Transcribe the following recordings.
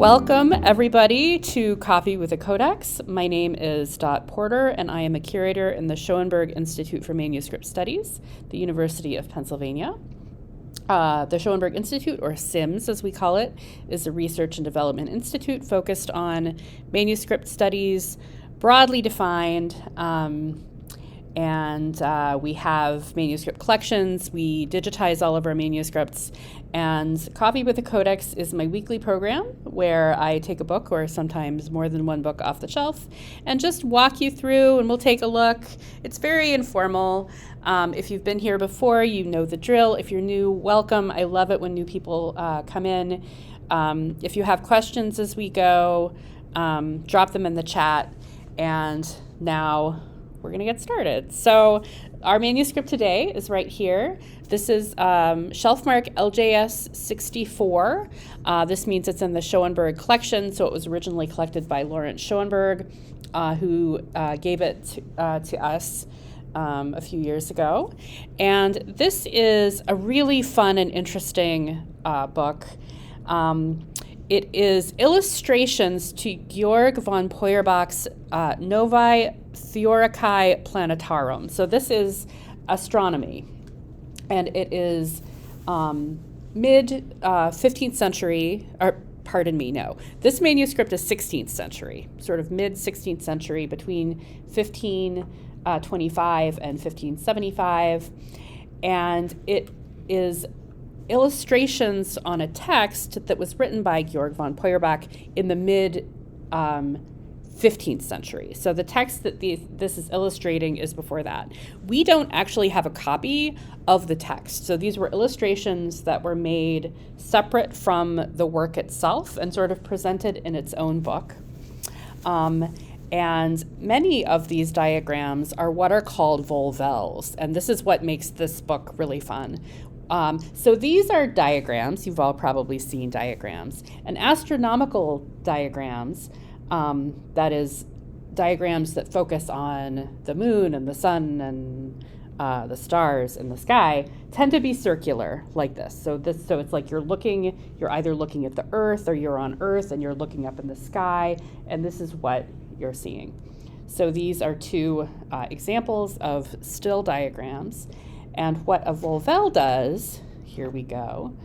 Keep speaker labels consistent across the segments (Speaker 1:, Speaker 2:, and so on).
Speaker 1: Welcome, everybody, to Coffee with a Codex. My name is Dot Porter, and I am a curator in the Schoenberg Institute for Manuscript Studies, the University of Pennsylvania. The Schoenberg Institute, or SIMS as we call it, is a research and development institute focused on manuscript studies, broadly defined, and we have manuscript collections. We digitize all of our manuscripts, and Coffee with a Codex is my weekly program where I take a book, or sometimes more than one book, off the shelf and just walk you through, and we'll take a look. It's very informal. If you've been here before, you know the drill. If you're new, welcome. I love it when new people come in. If you have questions as we go, drop them in the chat. And now we're going to get started. So our manuscript today is right here. This is shelf mark LJS 64. This means it's in the Schoenberg collection, so it was originally collected by Lawrence Schoenberg, who gave it to us a few years ago. And this is a really fun and interesting book. It is illustrations to Georg von Peurbach's novae Theoricae planetarum. So this is astronomy, and it is mid 15th century, or pardon me, no. This manuscript is 16th century, sort of mid 16th century, between 1525 and 1575, and it is illustrations on a text that was written by Georg von Peurbach in the mid 15th century. So the text that this is illustrating is before that. We don't actually have a copy of the text. So these were illustrations that were made separate from the work itself and sort of presented in its own book. And many of these diagrams are what are called Volvelles, and this is what makes this book really fun. So these are diagrams. You've all probably seen diagrams. And astronomical diagrams, that is, diagrams that focus on the moon and the sun and the stars in the sky, tend to be circular like this. So it's like you're either looking at the Earth or you're on Earth and you're looking up in the sky, and this is what you're seeing. So these are two examples of still diagrams. And what a Volvelle does, here we go,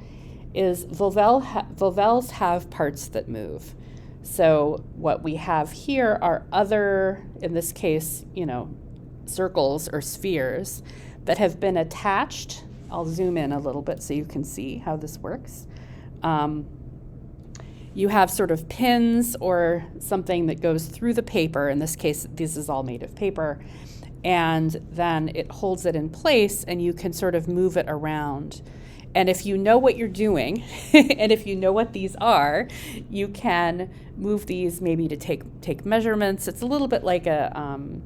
Speaker 1: is Volvelles have parts that move. So what we have here are other, in this case, circles or spheres that have been attached. I'll zoom in a little bit so you can see how this works. You have sort of pins or something that goes through the paper. In this case, this is all made of paper. And then it holds it in place, and you can sort of move it around. And if you know what you're doing, and if you know what these are, you can move these maybe to take measurements. It's a little bit like an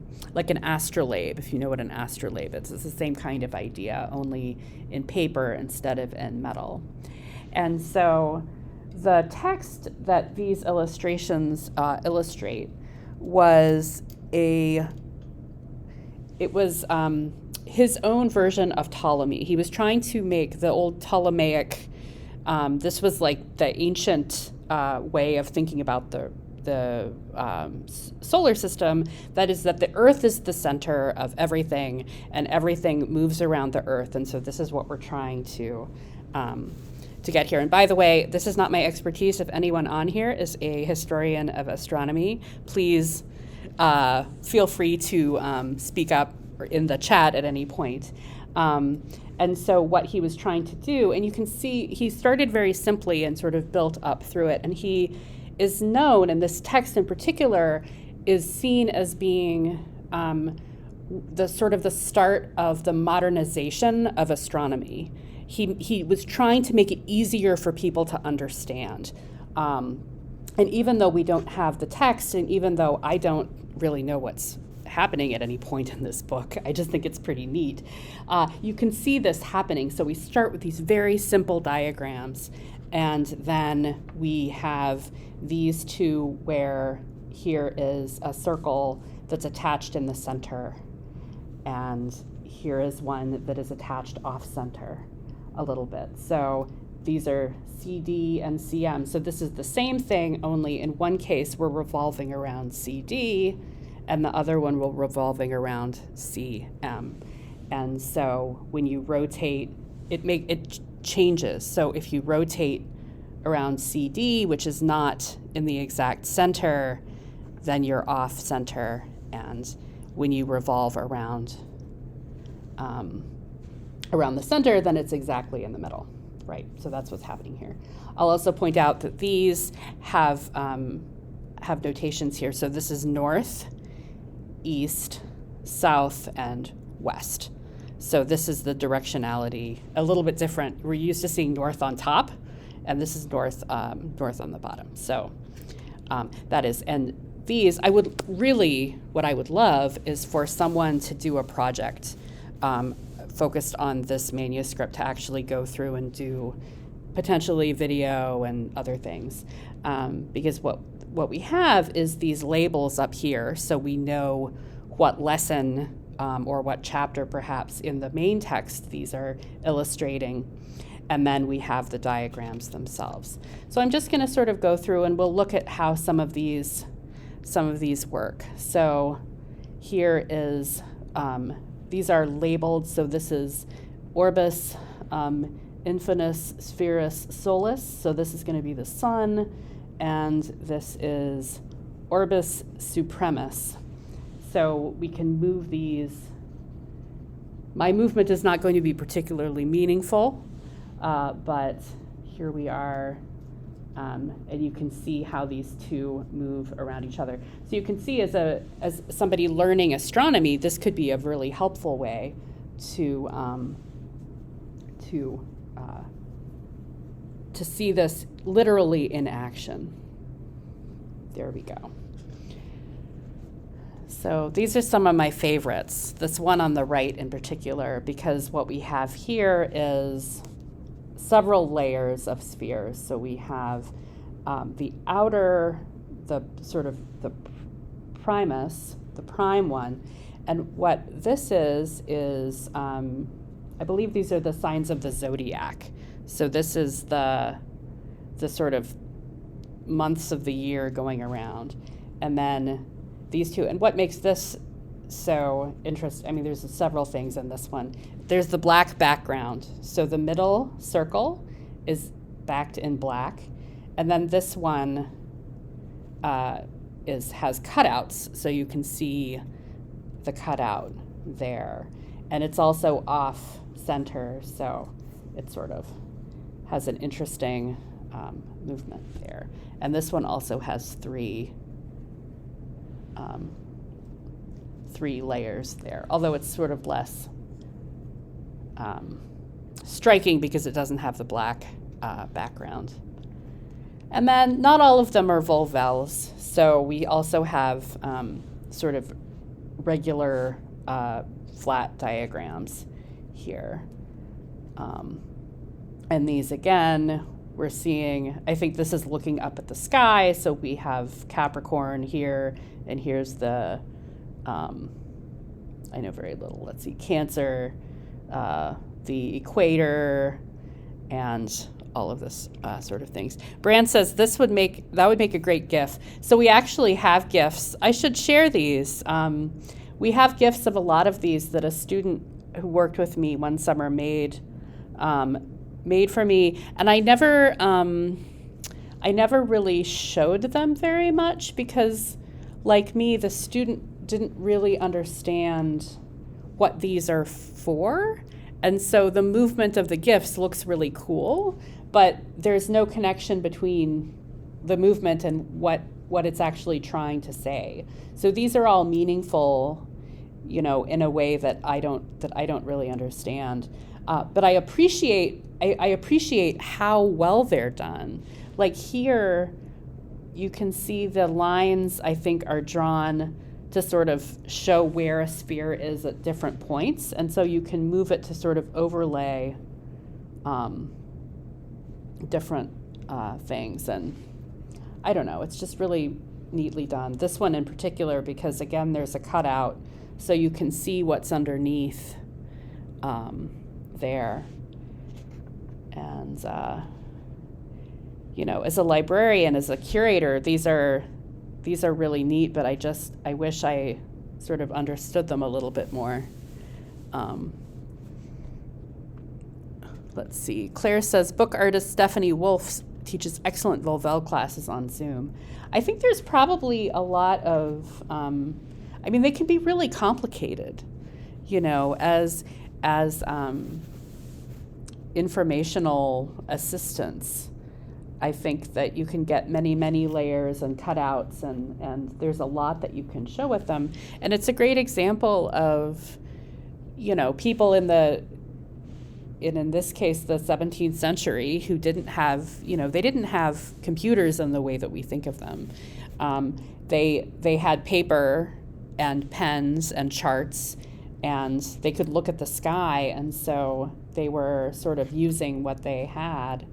Speaker 1: astrolabe, if you know what an astrolabe is. It's the same kind of idea, only in paper instead of in metal. And so the text that these illustrations illustrate was his own version of Ptolemy. He was trying to make the old Ptolemaic, this was like the ancient way of thinking about the solar system. That is, that the Earth is the center of everything, and everything moves around the Earth. And so this is what we're trying to get here. And by the way, this is not my expertise. If anyone on here is a historian of astronomy, please feel free to speak up in the chat at any point. And so what he was trying to do, and you can see he started very simply and sort of built up through it. And he is known, and this text in particular is seen as being the sort of the start of the modernization of astronomy. He was trying to make it easier for people to understand. And even though we don't have the text, and even though I don't really know what's happening at any point in this book, I just think it's pretty neat. You can see this happening. So we start with these very simple diagrams, and then we have these two where here is a circle that's attached in the center, and here is one that is attached off center a little bit. So these are CD and CM. So this is the same thing, only in one case we're revolving around CD, and the other one will revolving around CM. And so when you rotate, it changes. So if you rotate around CD, which is not in the exact center, then you're off center. And when you revolve around the center, then it's exactly in the middle, right? So that's what's happening here. I'll also point out that these have notations here. So this is north, east, south, and west. So this is the directionality, a little bit different. We're used to seeing north on top, and this is north on the bottom. So that is, and these, what I would love is for someone to do a project focused on this manuscript, to actually go through and do potentially video and other things. Because what we have is these labels up here, so we know what lesson or what chapter perhaps in the main text these are illustrating, and then we have the diagrams themselves. So I'm just going to sort of go through and we'll look at how some of these work. So here is, these are labeled, so this is Orbis Infinis Spherus Solis, so this is going to be the sun, and this is Orbis Supremus. So we can move these. My movement is not going to be particularly meaningful, but here we are, and you can see how these two move around each other. So you can see as somebody learning astronomy, this could be a really helpful way to see this literally in action. There we go. So these are some of my favorites, this one on the right in particular, because what we have here is several layers of spheres. So we have the outer, the sort of the primus, the prime one, and what this is I believe these are the signs of the zodiac. So this is the sort of months of the year going around, and then these two. And what makes this so interesting, I mean, there's several things in this one. There's the black background. So the middle circle is backed in black. And then this one has cutouts, so you can see the cutout there. And it's also off center, so it sort of has an interesting movement there. And this one also has three layers there, although it's sort of less striking because it doesn't have the black background. And then not all of them are Volvelles, so we also have sort of regular flat diagrams here. And these again, we're seeing, I think this is looking up at the sky, so we have Capricorn here, and here's the, I know very little, let's see, Cancer, the equator, and all of this sort of things. Brand says that would make a great GIF. So we actually have GIFs. I should share these. We have GIFs of a lot of these that a student who worked with me one summer made for me, and I never really showed them very much because, like me, the student didn't really understand what these are for, and so the movement of the GIFs looks really cool, but there's no connection between the movement and what it's actually trying to say. So these are all meaningful, in a way that I don't really understand. But I appreciate how well they're done. Like here, you can see the lines, I think, are drawn to sort of show where a sphere is at different points. And so you can move it to sort of overlay different things. And I don't know, it's just really neatly done. This one in particular, because again, there's a cutout, so you can see what's underneath there. And, as a librarian, as a curator, these are really neat, but I wish I sort of understood them a little bit more. Let's see. Claire says, book artist Stephanie Wolf teaches excellent Volvelles classes on Zoom. I think there's probably a lot of, they can be really complicated, as informational assistants. I think that you can get many, many layers and cutouts, and there's a lot that you can show with them. And it's a great example of, people in this case, the 17th century, who didn't have, they didn't have computers in the way that we think of them. They had paper and pens and charts, and they could look at the sky, and so they were sort of using what they had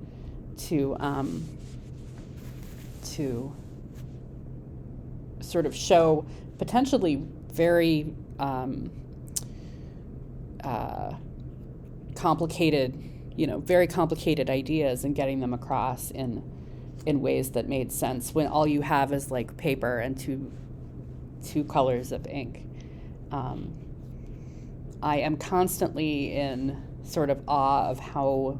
Speaker 1: to sort of show potentially very complicated, very complicated ideas, and getting them across in ways that made sense when all you have is like paper and two colors of ink. I am constantly in sort of awe of how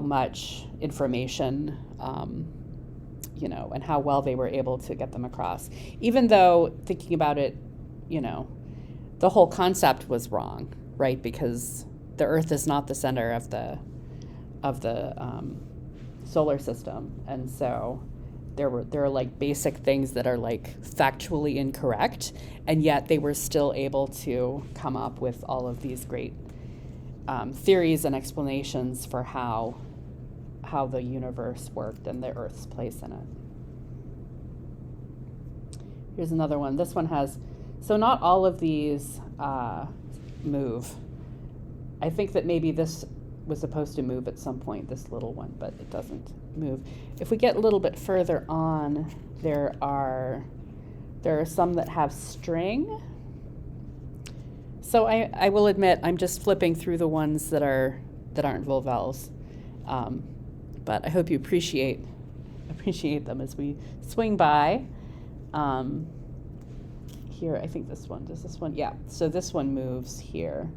Speaker 1: much information, and how well they were able to get them across. Even though, thinking about it, the whole concept was wrong, right? Because the Earth is not the center of the solar system, and so there are like basic things that are like factually incorrect, and yet they were still able to come up with all of these great theories and explanations for how the universe worked and the Earth's place in it. Here's another one. This one has, so not all of these move. I think that maybe this was supposed to move at some point, this little one, but it doesn't move. If we get a little bit further on, there are some that have string. So I will admit, I'm just flipping through the ones that aren't Volvelles, but I hope you appreciate them as we swing by. Here, I think this one, does this one? Yeah, so this one moves here.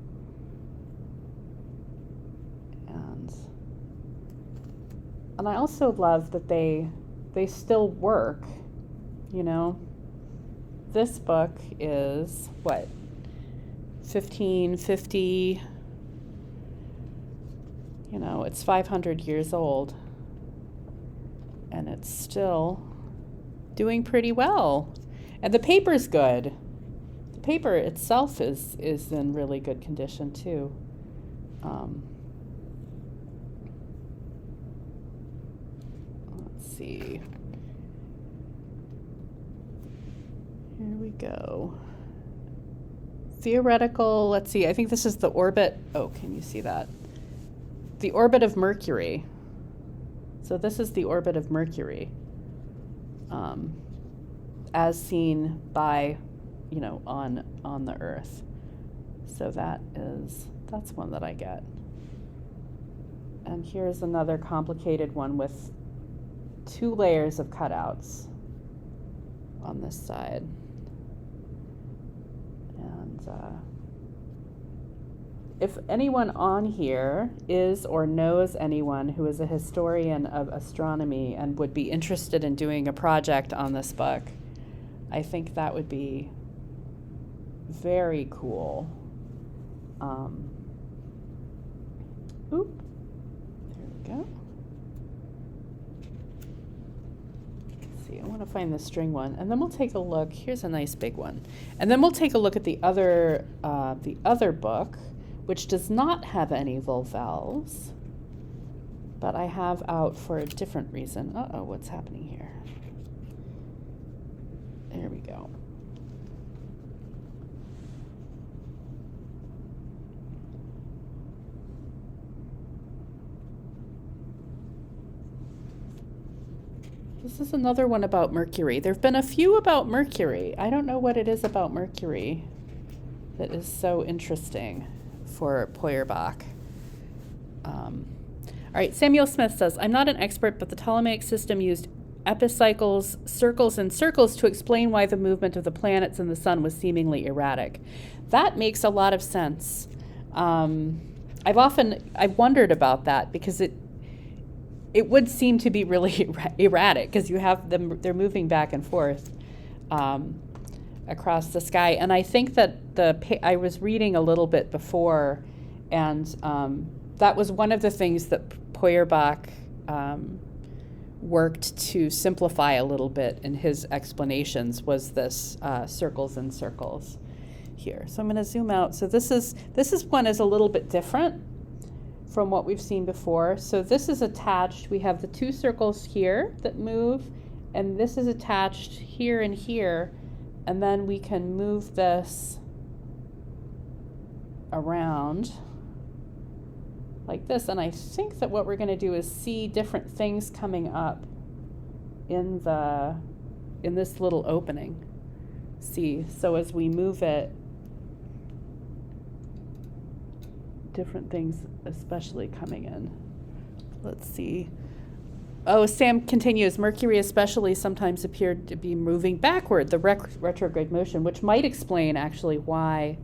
Speaker 1: And I also love that they still work, This book is, what, 1550, it's 500 years old, and it's still doing pretty well. And the paper's good. The paper itself is in really good condition too. Let's see. Here we go. Theoretical, let's see, I think this is the orbit. Oh, can you see that? The orbit of Mercury. So this is the orbit of Mercury, as seen by, on the Earth. So that's one that I get. And here's another complicated one with 2 layers of cutouts on this side. And if anyone on here is or knows anyone who is a historian of astronomy and would be interested in doing a project on this book, I think that would be very cool. There we go. Let's see, I want to find the string one, and then we'll take a look. Here's a nice big one. And then we'll take a look at the other book, which does not have any Volvelles, but I have out for a different reason. Uh-oh, what's happening here? There we go. This is another one about Mercury. There have been a few about Mercury. I don't know what it is about Mercury that is so interesting for Peurbach. All right, Samuel Smith says, I'm not an expert, but the Ptolemaic system used epicycles, circles, and circles to explain why the movement of the planets and the sun was seemingly erratic. That makes a lot of sense. I've wondered about that because it would seem to be really erratic because you have them, they're moving back and forth across the sky. And I think that I was reading a little bit before, and that was one of the things that Peurbach worked to simplify a little bit in his explanations, was this circles and circles here. So I'm going to zoom out. So this one is a little bit different from what we've seen before. So this is attached. We have the two circles here that move, and this is attached here and here, and then we can move this around like this. And I think that what we're going to do is see different things coming up in this little opening. See, so as we move it, different things especially coming in. Let's see. Oh, Sam continues, Mercury especially sometimes appeared to be moving backward, the retrograde motion, which might explain actually why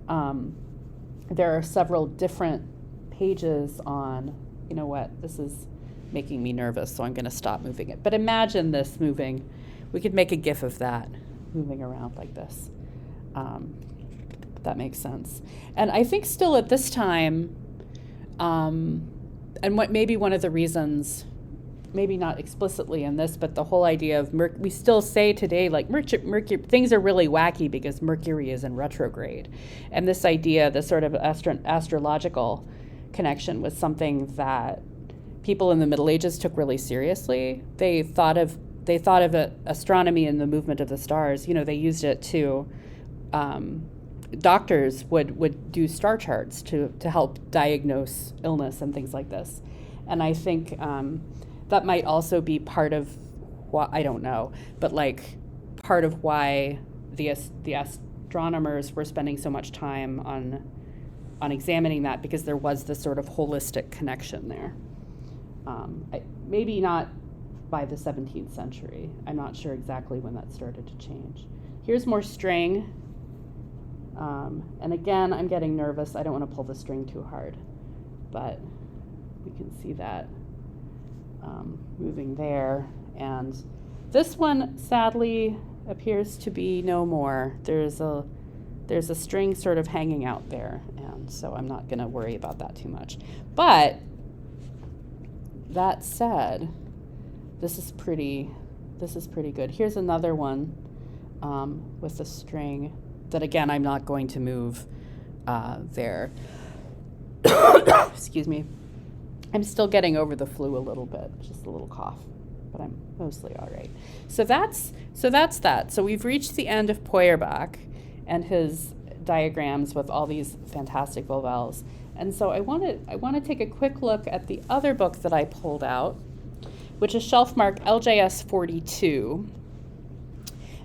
Speaker 1: there are several different pages on, you know what, this is making me nervous, so I'm going to stop moving it. But imagine this moving. We could make a GIF of that moving around like this. That makes sense. And I think still at this time, and what maybe one of the reasons, maybe not explicitly in this, but the whole idea of we still say today, like Mercury, things are really wacky because Mercury is in retrograde. And this idea, this sort of astrological connection, was something that people in the Middle Ages took really seriously. They thought of astronomy and the movement of the stars. You know, they used it to, doctors would do star charts to help diagnose illness and things like this. And I think that might also be part of why, I don't know, but like part of why the astronomers were spending so much time on examining that, because there was this sort of holistic connection there. Maybe not by the 17th century. I'm not sure exactly when that started to change. Here's more string. And again, I'm getting nervous. I don't want to pull the string too hard, but we can see that moving there. And this one, sadly, appears to be no more. There's a string sort of hanging out there, and so I'm not going to worry about that too much. But that said, this is pretty good. Here's another one with a string that, again, I'm not going to move there. Excuse me. I'm still getting over the flu a little bit, just a little cough, but I'm mostly all right. So that's that. So we've reached the end of Peurbach and his diagrams with all these fantastic Volvelles. And so I want to take a quick look at the other book that I pulled out, which is shelf marked LJS 42.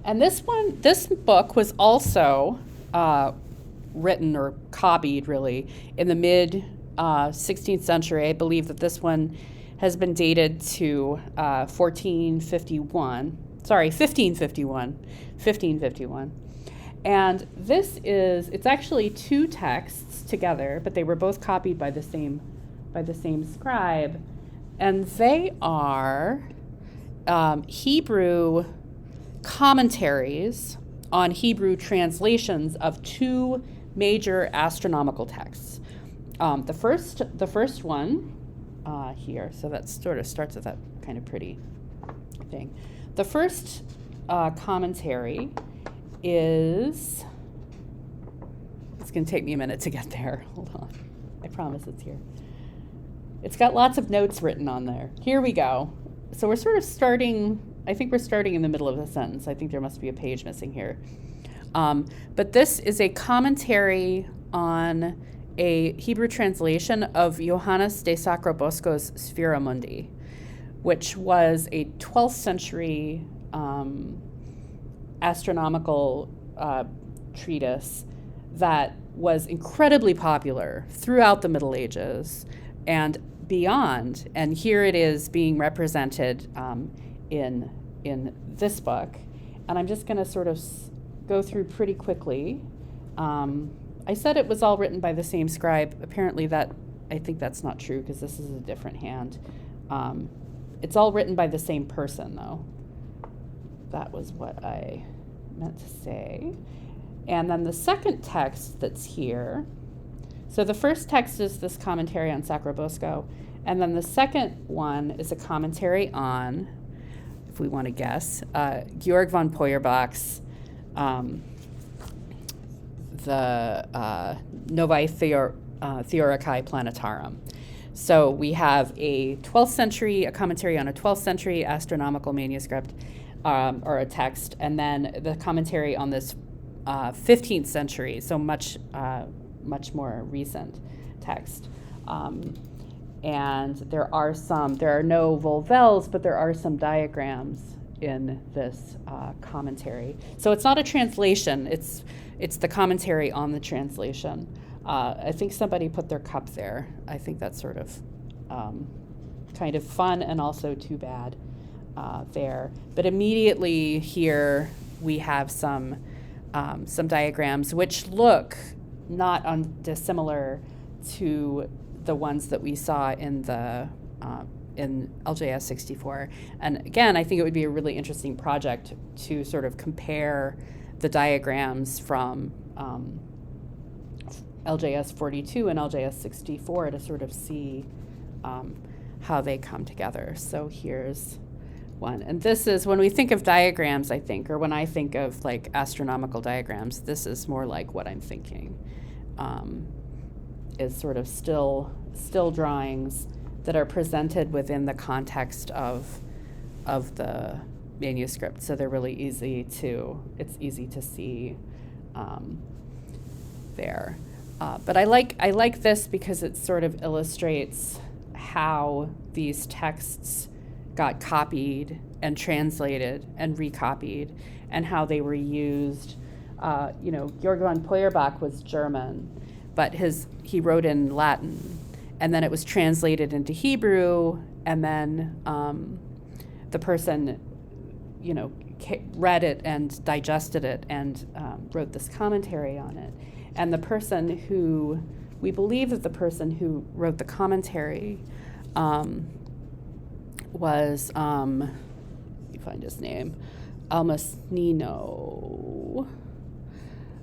Speaker 1: And this book was also written or copied, really, in the mid 16th century. I believe that this one has been dated to 1551. And it's actually two texts together, but they were both copied by the same scribe. And they are Hebrew commentaries on Hebrew translations of two major astronomical texts. The first one here, so that sort of starts with that kind of pretty thing. The first commentary is, it's going to take me a minute to get there. Hold on. I promise it's here. It's got lots of notes written on there. Here we go. So we're sort of starting, I think we're starting in the middle of the sentence. I think there must be a page missing here. But this is a commentary on a Hebrew translation of Johannes de Sacrobosco's Sphera Mundi, which was a 12th century astronomical treatise that was incredibly popular throughout the Middle Ages. and beyond. And here it is being represented in this book. And I'm just going to sort of go through pretty quickly. I said it was all written by the same scribe. Apparently I think that's not true because this is a different hand. It's all written by the same person, though. That was what I meant to say. And then the second text that's here, so the first text is this commentary on Sacrobosco, and then the second one is a commentary on, if we want to guess, Georg von Peurbach's the novae Theoricae planetarum. So we have a 12th century, a commentary on a 12th century astronomical manuscript, or a text, and then the commentary on this 15th century, so much more recent text. And there are no Volvelles, but there are some diagrams in this commentary. So it's not a translation, it's the commentary on the translation. I think somebody put their cup there. I think that's sort of kind of fun and also too bad there. But immediately here we have some diagrams which look not dissimilar to the ones that we saw in the in LJS 64. And again, I think it would be a really interesting project to sort of compare the diagrams from LJS 42 and LJS 64 to sort of see how they come together. So here's one. And this is, when we think of diagrams, I think, or when I think of like astronomical diagrams, this is more like what I'm thinking, is sort of still drawings that are presented within the context of the manuscript. So they're really easy to see there. But I like this because it sort of illustrates how these texts got copied and translated and recopied, and how they were used. Georg von Peurbach was German, but he wrote in Latin, and then it was translated into Hebrew, and then the person, read it and digested it and wrote this commentary on it. And we believe that the person who wrote the commentary was, let me find his name, Almosnino.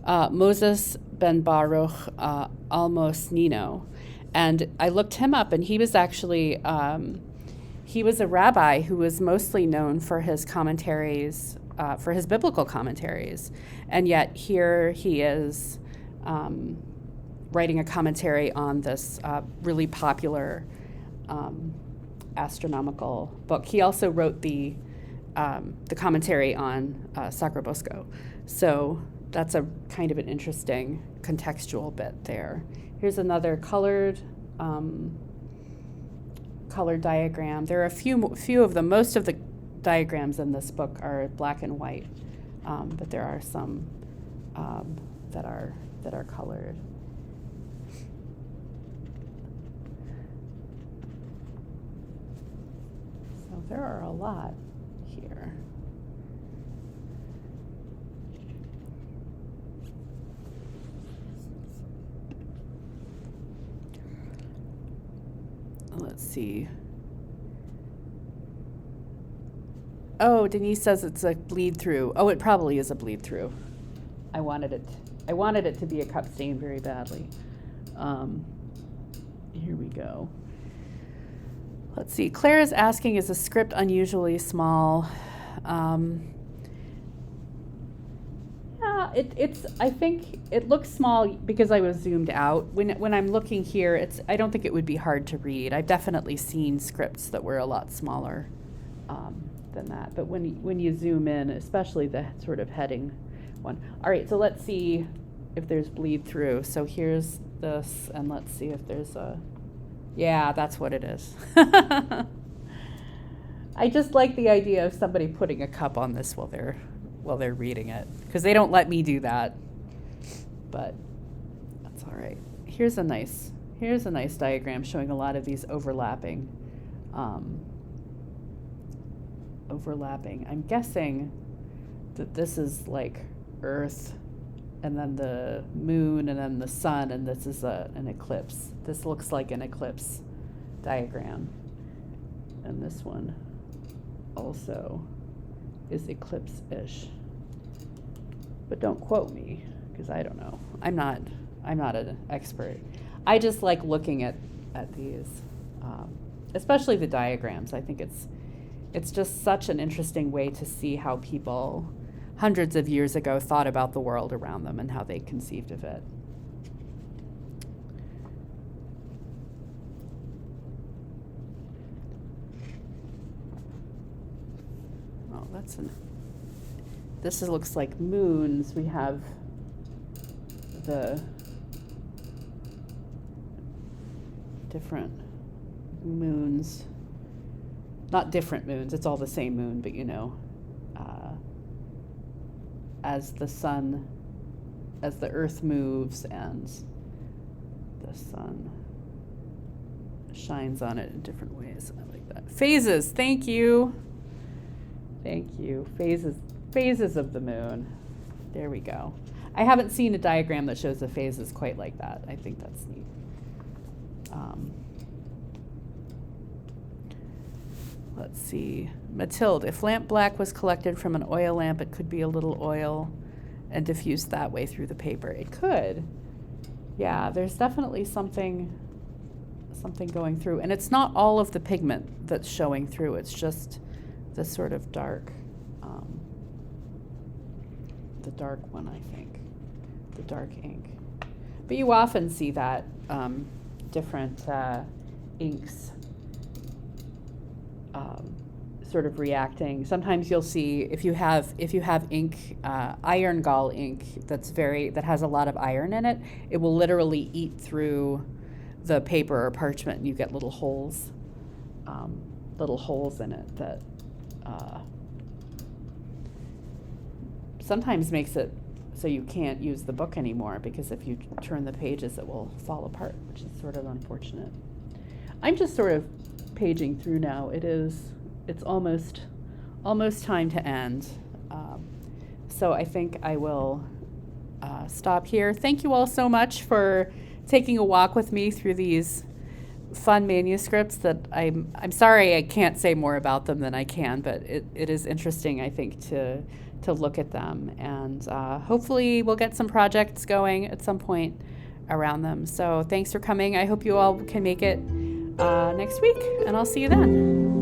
Speaker 1: Moses ben Baruch Almosnino. And I looked him up, and he was actually, he was a rabbi who was mostly known for his commentaries, for his biblical commentaries. And yet here he is writing a commentary on this really popular astronomical book. He also wrote the commentary on Sacrobosco. So that's a kind of an interesting contextual bit there. Here's another colored diagram. There are a few of them. Most of the diagrams in this book are black and white, but there are some that are colored. So there are a lot here. Let's see. Oh, Denise says it's a bleed through. Oh, it probably is a bleed through. I wanted it to be a cup stain very badly. Here we go. Let's see. Claire is asking, is the script unusually small? Yeah, I think it looks small because I was zoomed out. When I'm looking here, I don't think it would be hard to read. I've definitely seen scripts that were a lot smaller than that. But when you zoom in, especially the sort of heading one. All right, so let's see if there's bleed through. So here's this, and let's see if there's yeah, that's what it is. I just like the idea of somebody putting a cup on this while they're reading it, because they don't let me do that. But that's all right. Here's a nice Here's a nice diagram showing a lot of these overlapping. I'm guessing that this is like Earth, and then the moon, and then the sun, and this is an eclipse. This looks like an eclipse diagram. And this one also is eclipse-ish. But don't quote me, because I don't know. I'm not an expert. I just like looking at these, especially the diagrams. I think it's just such an interesting way to see how people hundreds of years ago thought about the world around them and how they conceived of it. Oh, this looks like moons. We have the different moons, not different moons, it's all the same moon, but you know, as the sun, as the earth moves and the sun shines on it in different ways. I like that. Phases, thank you. Thank you. Phases of the moon. There we go. I haven't seen a diagram that shows the phases quite like that. I think that's neat. Let's see. Mathilde, if lamp black was collected from an oil lamp, it could be a little oil and diffused that way through the paper. It could. Yeah, there's definitely something going through. And it's not all of the pigment that's showing through. It's just the sort of dark, the dark one, I think. The dark ink. But you often see that different inks sort of reacting. Sometimes you'll see if you have ink, iron gall ink that has a lot of iron in it, it will literally eat through the paper or parchment, and you get little holes in it that sometimes makes it so you can't use the book anymore, because if you turn the pages it will fall apart, which is sort of unfortunate. I'm just sort of paging through now. It's almost time to end. So I think I will stop here. Thank you all so much for taking a walk with me through these fun manuscripts that I'm sorry I can't say more about them than I can, but it is interesting, I think, to look at them, and hopefully we'll get some projects going at some point around them. So thanks for coming. I hope you all can make it next week, and I'll see you then.